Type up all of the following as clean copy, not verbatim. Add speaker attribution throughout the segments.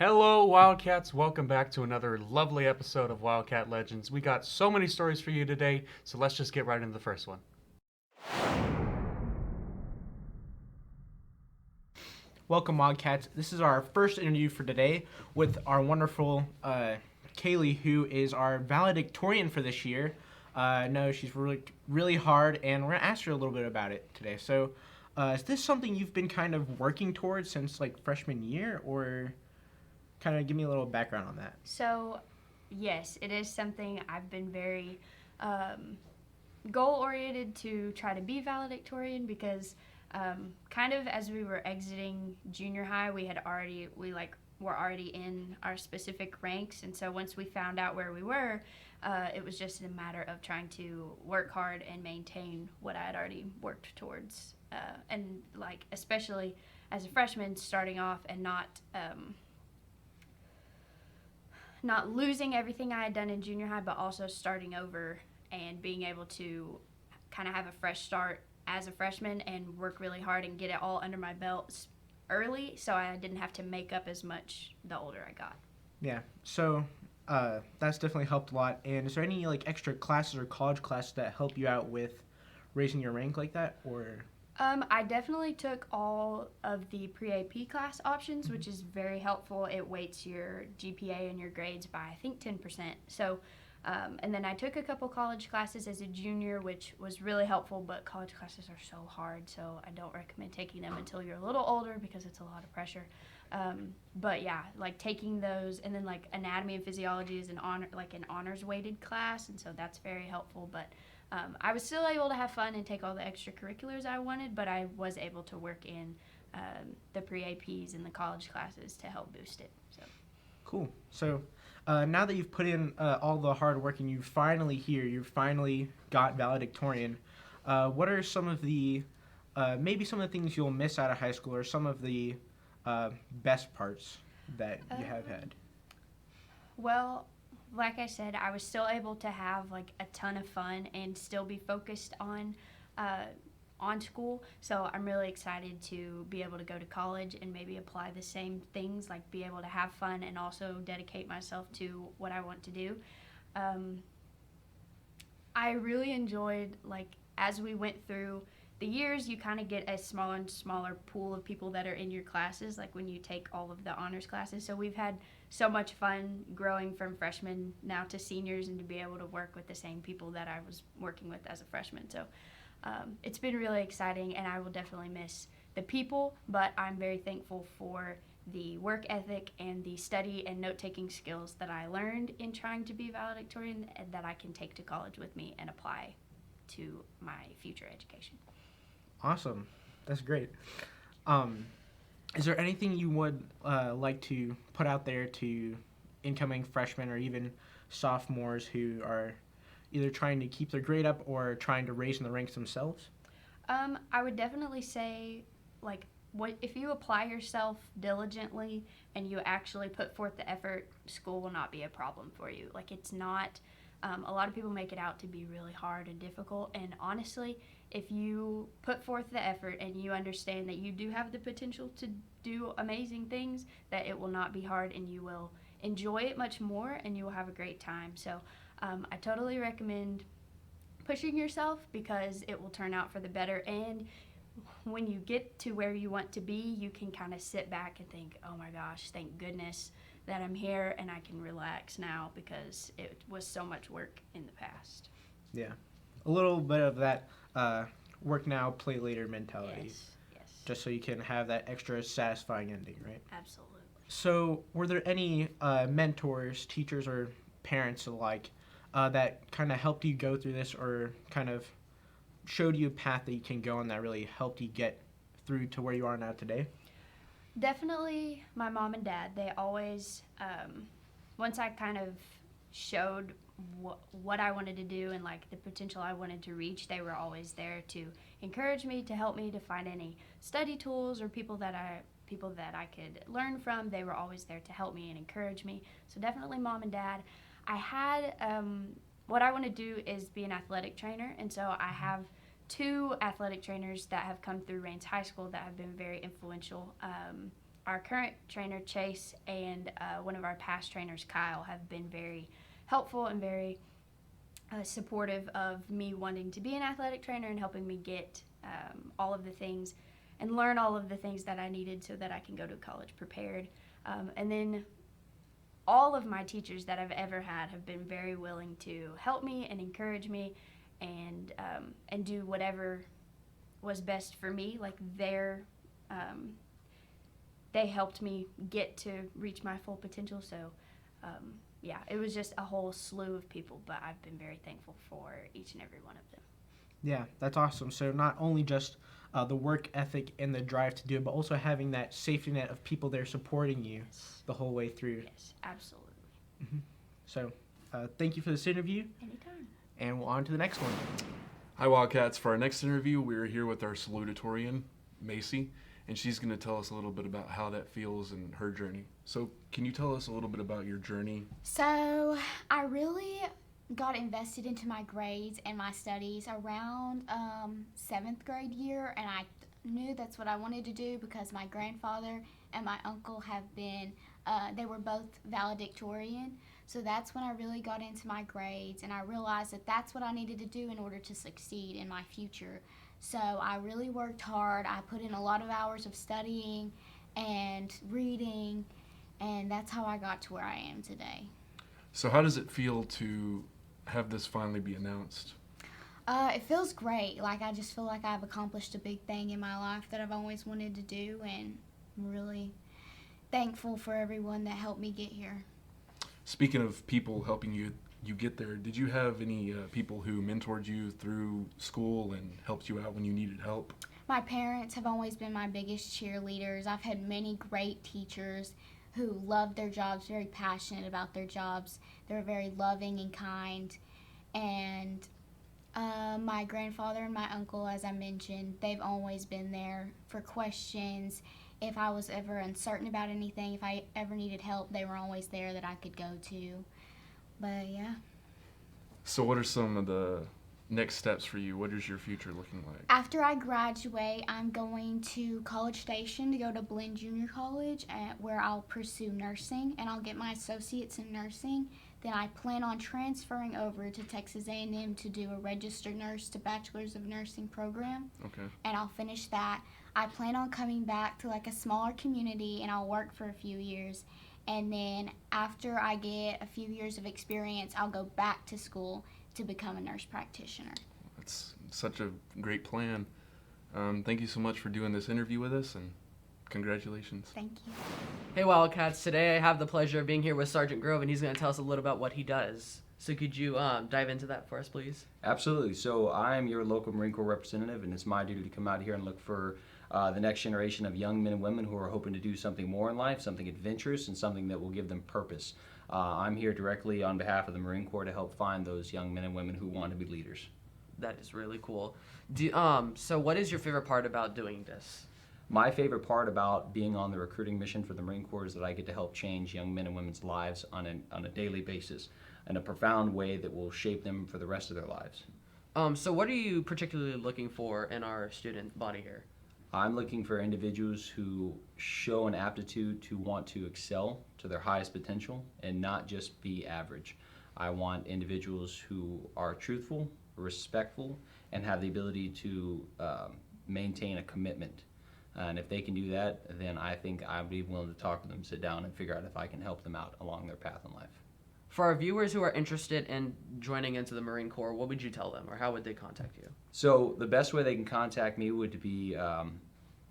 Speaker 1: Hello, Wildcats. Welcome back to another lovely episode of Wildcat Legends. We got so many stories for you today, so let's just get right into the first one.
Speaker 2: Welcome, Wildcats. This is our first interview for today with our wonderful Kaylee, who is our valedictorian for this year. No, she's really hard, and we're gonna ask her a little bit about it today. So, is this something you've been kind of working towards since like freshman year, or kind of give me a little background on that?
Speaker 3: So, yes, it is something I've been very goal oriented to try to be valedictorian because kind of as we were exiting junior high, were already in our specific ranks, and so once we found out where we were, it was just a matter of trying to work hard and maintain what I had already worked towards, and like especially as a freshman starting off and not losing everything I had done in junior high, but also starting over and being able to kind of have a fresh start as a freshman and work really hard and get it all under my belt early so I didn't have to make up as much the older I got.
Speaker 2: Yeah. So, that's definitely helped a lot. And is there any like extra classes or college classes that help you out with raising your rank like that, or?
Speaker 3: I definitely took all of the pre-AP class options, which is very helpful. It weights your GPA and your grades by, I think, 10%. So, and then I took a couple college classes as a junior, which was really helpful, but college classes are so hard, so I don't recommend taking them until you're a little older because it's a lot of pressure. But yeah, like taking those, and then like anatomy and physiology is an honors weighted class, and so that's very helpful. But I was still able to have fun and take all the extracurriculars I wanted, but I was able to work in the pre-APs and the college classes to help boost it. So.
Speaker 2: Cool. So now that you've put in all the hard work and you're finally here, you finally got valedictorian, what are some of the, maybe some of the things you'll miss out of high school, or some of the best parts that you have had?
Speaker 3: Well, like I said, I was still able to have like a ton of fun and still be focused on school. So I'm really excited to be able to go to college and maybe apply the same things, like be able to have fun and also dedicate myself to what I want to do. I really enjoyed, like, as we went through the years, you kind of get a smaller and smaller pool of people that are in your classes, like when you take all of the honors classes. So we've had so much fun growing from freshmen now to seniors and to be able to work with the same people that I was working with as a freshman. So it's been really exciting, and I will definitely miss the people, but I'm very thankful for the work ethic and the study and note-taking skills that I learned in trying to be valedictorian and that I can take to college with me and apply to my future education.
Speaker 2: Awesome. That's great. Is there anything you would like to put out there to incoming freshmen or even sophomores who are either trying to keep their grade up or trying to raise in the ranks themselves?
Speaker 3: I would definitely say, like, what if you apply yourself diligently and you actually put forth the effort, school will not be a problem for you. Like, it's not. A lot of people make it out to be really hard and difficult, and honestly, if you put forth the effort and you understand that you do have the potential to do amazing things, that it will not be hard and you will enjoy it much more and you will have a great time. So I totally recommend pushing yourself because it will turn out for the better, and when you get to where you want to be, you can kind of sit back and think, oh my gosh, thank goodness that I'm here and I can relax now because it was so much work in the past.
Speaker 2: Yeah. A little bit of that work now, play later mentality.
Speaker 3: Yes.
Speaker 2: Just so you can have that extra satisfying ending, right?
Speaker 3: Absolutely.
Speaker 2: So, were there any mentors, teachers, or parents alike that kind of helped you go through this, or kind of showed you a path that you can go on that really helped you get through to where you are now today?
Speaker 3: Definitely my mom and dad. They always, once I kind of showed what I wanted to do and like the potential I wanted to reach, they were always there to encourage me, to help me to find any study tools or people that I could learn from. They were always there to help me and encourage me. So definitely mom and dad. I had what I want to do is be an athletic trainer, and so I have two athletic trainers that have come through Rains High School that have been very influential our current trainer, Chase, and one of our past trainers, Kyle, have been very helpful and very supportive of me wanting to be an athletic trainer and helping me get all of the things and learn all of the things that I needed so that I can go to college prepared. And then all of my teachers that I've ever had have been very willing to help me and encourage me and do whatever was best for me. Like they helped me get to reach my full potential. So yeah, it was just a whole slew of people, but I've been very thankful for each and every one of them.
Speaker 2: Yeah, that's awesome. So not only just the work ethic and the drive to do it, but also having that safety net of people there supporting you the whole way through.
Speaker 3: Yes, absolutely.
Speaker 2: So thank you for this interview,
Speaker 3: Anytime.
Speaker 2: and we'll on to the next one.
Speaker 4: Hi Wildcats, for our next interview we're here with our salutatorian, Macy, and she's going to tell us a little bit about how that feels and her journey. So can you tell us a little bit about your journey?
Speaker 5: So I really got invested into my grades and my studies around 7th grade year, and I knew that's what I wanted to do because my grandfather and my uncle have been, they were both valedictorian. So that's when I really got into my grades, and I realized that that's what I needed to do in order to succeed in my future. So I really worked hard. I put in a lot of hours of studying and reading, and that's how I got to where I am today.
Speaker 4: So how does it feel to have this finally be announced?
Speaker 5: It feels great. Like, I just feel like I've accomplished a big thing in my life that I've always wanted to do, and I'm really thankful for everyone that helped me get here.
Speaker 4: Speaking of people helping you get there, did you have any people who mentored you through school and helped you out when you needed help?
Speaker 5: My parents have always been my biggest cheerleaders. I've had many great teachers who love their jobs, very passionate about their jobs. They're very loving and kind. And my grandfather and my uncle, as I mentioned, they've always been there for questions. If I was ever uncertain about anything, if I ever needed help, they were always there that I could go to. But yeah.
Speaker 4: So what are some of the next steps for you? What is your future looking like?
Speaker 5: After I graduate, I'm going to College Station to go to Blinn Junior College, where I'll pursue nursing, and I'll get my associates in nursing. Then I plan on transferring over to Texas A&M to do a registered nurse to Bachelor's of Nursing program.
Speaker 4: Okay.
Speaker 5: And I'll finish that. I plan on coming back to like a smaller community, and I'll work for a few years. And then after I get a few years of experience, I'll go back to school to become a nurse practitioner.
Speaker 4: That's such a great plan. Thank you so much for doing this interview with us, and congratulations.
Speaker 5: Thank you.
Speaker 6: Hey Wildcats, today I have the pleasure of being here with Sergeant Grove, and he's going to tell us a little about what he does. So could you dive into that for us, please?
Speaker 7: Absolutely. So I'm your local Marine Corps representative, and it's my duty to come out here and look for the next generation of young men and women who are hoping to do something more in life, something adventurous, and something that will give them purpose. I'm here directly on behalf of the Marine Corps to help find those young men and women who want to be leaders.
Speaker 6: That is really cool. So what is your favorite part about doing this?
Speaker 7: My favorite part about being on the recruiting mission for the Marine Corps is that I get to help change young men and women's lives on a daily basis in a profound way that will shape them for the rest of their lives.
Speaker 6: So what are you particularly looking for in our student body here?
Speaker 7: I'm looking for individuals who show an aptitude to want to excel to their highest potential and not just be average. I want individuals who are truthful, respectful, and have the ability to maintain a commitment. And if they can do that, then I think I'd be willing to talk to them, sit down, and figure out if I can help them out along their path in life.
Speaker 6: For our viewers who are interested in joining into the Marine Corps, what would you tell them, or how would they contact you?
Speaker 7: So the best way they can contact me would be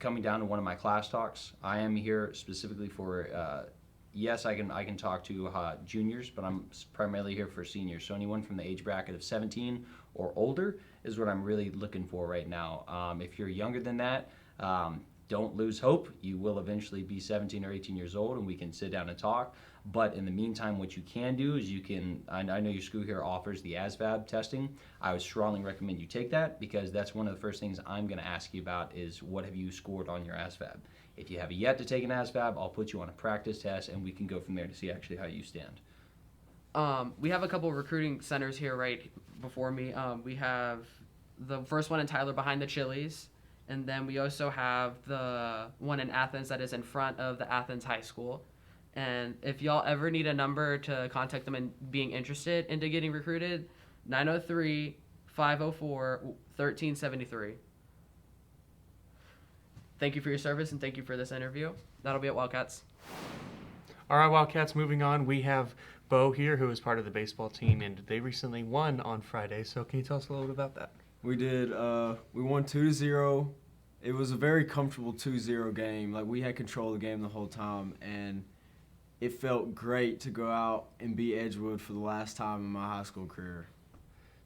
Speaker 7: coming down to one of my class talks. I am here specifically for, yes, I can talk to juniors, but I'm primarily here for seniors. So anyone from the age bracket of 17 or older is what I'm really looking for right now. If you're younger than that, don't lose hope. You will eventually be 17 or 18 years old, and we can sit down and talk. But in the meantime, what you can do is I know your school here offers the ASVAB testing. I would strongly recommend you take that, because that's one of the first things I'm going to ask you about is what have you scored on your ASVAB. If you have yet to take an ASVAB, I'll put you on a practice test, and we can go from there to see actually how you stand.
Speaker 6: We have a couple of recruiting centers here right before me. We have the first one in Tyler behind the Chili's, And then we also have the one in Athens that is in front of the Athens High School. And if y'all ever need a number to contact them and being interested into getting recruited, 903-504-1373. Thank you for your service and thank you for this interview. That'll be at Wildcats.
Speaker 1: All right, Wildcats, moving on. We have Bo here, who is part of the baseball team, and they recently won on Friday. So can you tell us a little bit about that?
Speaker 8: We did. We won 2-0. It was a very comfortable 2-0 game. Like, we had control of the game the whole time, and it felt great to go out and beat Edgewood for the last time in my high school career.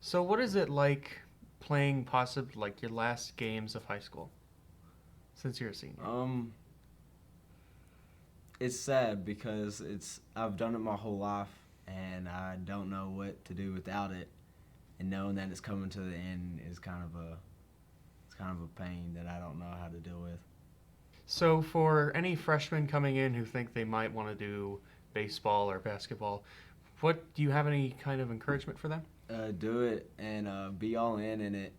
Speaker 1: So what is it like playing like your last games of high school since you're a senior?
Speaker 8: It's sad because I've done it my whole life, and I don't know what to do without it. And knowing that it's coming to the end is kind of a pain that I don't know how to deal with.
Speaker 1: So for any freshmen coming in who think they might want to do baseball or basketball, do you have any kind of encouragement for them?
Speaker 8: Do it and be all in it.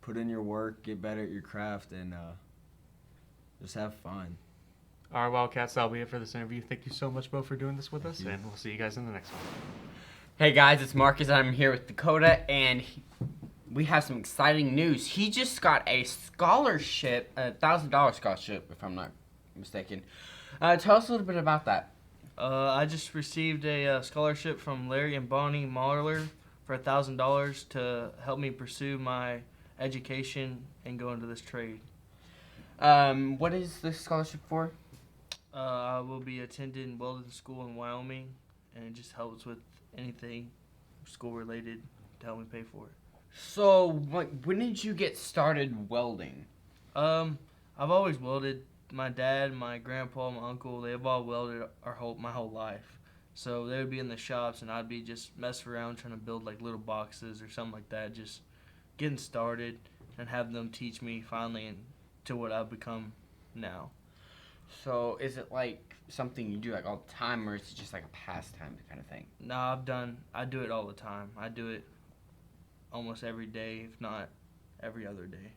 Speaker 8: Put in your work, get better at your craft, and just have fun.
Speaker 1: All right, Wildcats, that'll be it for this interview. Thank you so much, Bo, for doing this with us, and we'll see you guys in the next one.
Speaker 9: Hey guys, it's Marcus. I'm here with Dakota, and we have some exciting news. He just got a scholarship, a $1,000 scholarship, if I'm not mistaken. Tell us a little bit about that.
Speaker 10: I just received a scholarship from Larry and Bonnie Mahler for $1,000 to help me pursue my education and go into this trade.
Speaker 9: What is this scholarship for?
Speaker 10: I will be attending Welding School in Wyoming, and it just helps with anything school related to help me pay for it.
Speaker 9: So, when did you get started welding?
Speaker 10: I've always welded. My dad, my grandpa, my uncle, they've all welded my whole life. So they would be in the shops, and I'd be just messing around trying to build like little boxes or something like that, just getting started, and have them teach me finally to what I've become now.
Speaker 9: So, is it like something you do like all the time, or is it just like a pastime kind of thing?
Speaker 10: No, I do it all the time. I do it almost every day, if not every other day.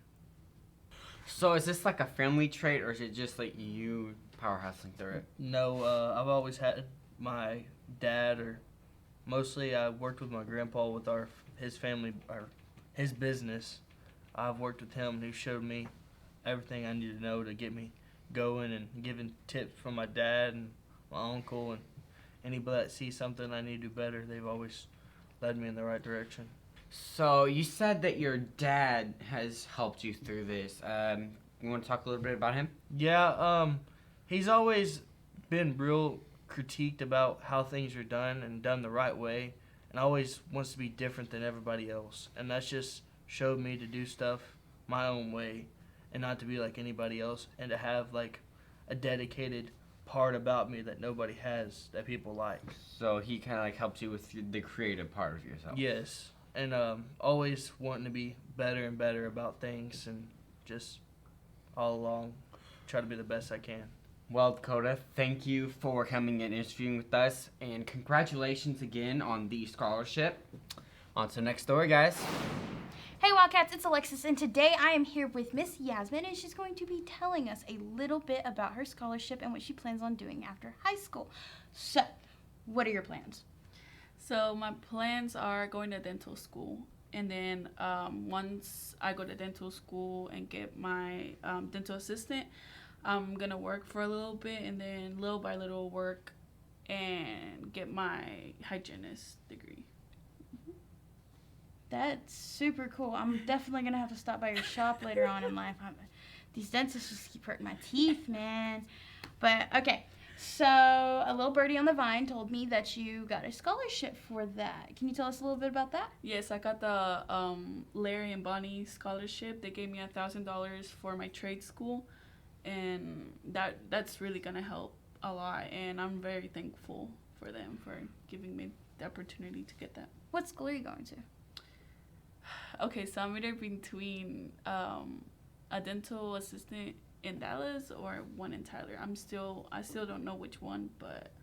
Speaker 9: So, is this like a family trait, or is it just like you power hustling through it?
Speaker 10: No, I've always had my dad, or mostly I worked with my grandpa with his family, or his business. I've worked with him, and he showed me everything I needed to know to get me going, and giving tips from my dad and my uncle, and anybody that sees something I need to do better, they've always led me in the right direction.
Speaker 9: So, you said that your dad has helped you through this. You want to talk a little bit about him?
Speaker 10: Yeah, he's always been real critiqued about how things are done and done the right way, and always wants to be different than everybody else. And that's just showed me to do stuff my own way and not to be like anybody else, and to have like a dedicated part about me that nobody has that people like.
Speaker 9: So, he kind of like helps you with the creative part of yourself.
Speaker 10: Yes, and always wanting to be better and better about things, and just all along try to be the best I can.
Speaker 9: Well, Dakota, thank you for coming and interviewing with us, and congratulations again on the scholarship. On to the next story, guys.
Speaker 11: Hey Wildcats, it's Alexis, and today I am here with Miss Yasmin, and she's going to be telling us a little bit about her scholarship and what she plans on doing after high school. So, what are your plans?
Speaker 12: So my plans are going to dental school, and then once I go to dental school and get my dental assistant, I'm gonna work for a little bit, and then little by little work and get my hygienist degree.
Speaker 11: That's super cool. I'm definitely going to have to stop by your shop later on in life. These dentists just keep hurting my teeth, man. But, okay. So, a little birdie on the vine told me that you got a scholarship for that. Can you tell us a little bit about that?
Speaker 12: Yes, I got the Larry and Bonnie scholarship. They gave me $1,000 for my trade school, and that's really going to help a lot, and I'm very thankful for them for giving me the opportunity to get that.
Speaker 11: What school are you going to?
Speaker 12: Okay, so I'm either between a dental assistant in Dallas or one in Tyler. I still don't know which one, but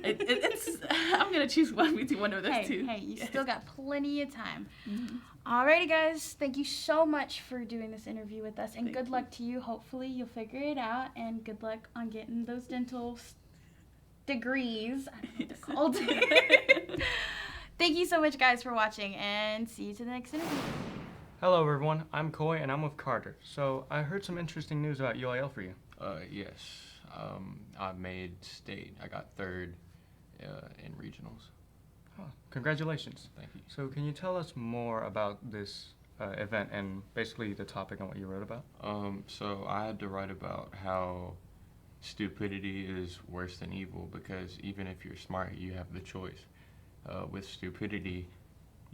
Speaker 12: It's I'm gonna choose one between one of those two.
Speaker 11: Hey, you still got plenty of time.
Speaker 12: Mhm.
Speaker 11: Alrighty, guys. Thank you so much for doing this interview with us, and
Speaker 12: Thank
Speaker 11: good
Speaker 12: you.
Speaker 11: luck to you. Hopefully, you'll figure it out, and good luck on getting those dental degrees. I don't know what they're called. Thank you so much, guys, for watching, and see you to the next interview.
Speaker 13: Hello everyone, I'm Coy and I'm with Carter. So I heard some interesting news about UIL for you.
Speaker 14: Yes. I made state. I got third in regionals.
Speaker 13: Oh, congratulations.
Speaker 14: Thank you.
Speaker 13: So can you tell us more about this event and basically the topic and what you wrote about?
Speaker 14: So I had to write about how stupidity is worse than evil, because even if you're smart, you have the choice. With stupidity,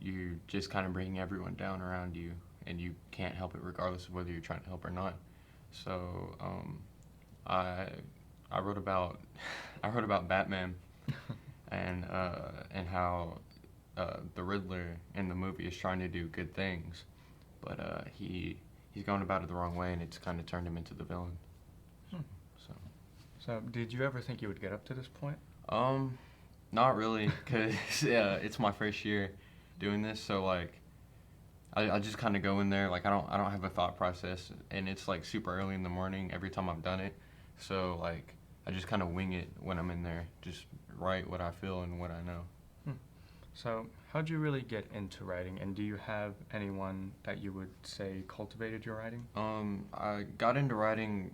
Speaker 14: you just kind of bring everyone down around you, and you can't help it regardless of whether you're trying to help or not. So I wrote about Batman and how the Riddler in the movie is trying to do good things, but he's going about it the wrong way, and it's kind of turned him into the villain.
Speaker 13: So did you ever think you would get up to this point?
Speaker 14: Not really, because it's my first year doing this, so like I just kind of go in there, like I don't have a thought process, and it's like super early in the morning every time I've done it, so like I just kind of wing it when I'm in there, just write what I feel and what I know.
Speaker 13: So how'd you really get into writing, and do you have anyone that you would say cultivated your writing?
Speaker 14: I got into writing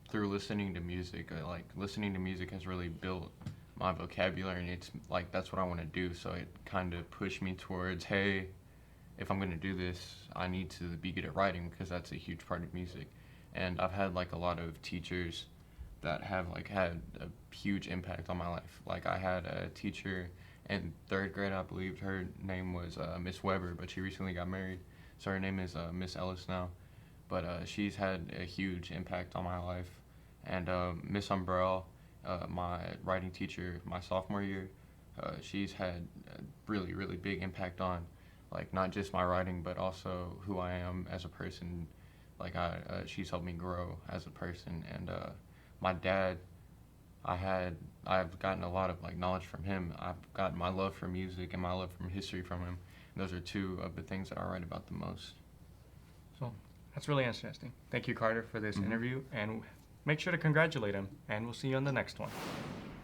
Speaker 14: through listening to music. Like listening to music has really built my vocabulary, and it's like that's what I want to do, so it kind of pushed me towards, hey, if I'm going to do this, I need to be good at writing, because that's a huge part of music. And I've had like a lot of teachers that have like had a huge impact on my life. Like I had a teacher in 3rd grade, I believe. Her name was Miss Weber, but she recently got married, so her name is Miss Ellis now. But she's had a huge impact on my life. And Miss Umbrell, my writing teacher my sophomore year, she's had a really, really big impact on like not just my writing, but also who I am as a person. Like she's helped me grow as a person. And my dad, I've gotten a lot of like knowledge from him. I've gotten my love for music and my love from history from him. And those are two of the things that I write about the most.
Speaker 13: So that's really interesting. Thank you, Carter, for this interview, and make sure to congratulate him, and we'll see you on the next one.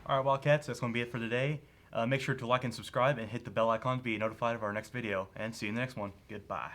Speaker 15: All right, Wildcats, that's going to be it for today. Make sure to like and subscribe and hit the bell icon to be notified of our next video, and see you in the next one. Goodbye.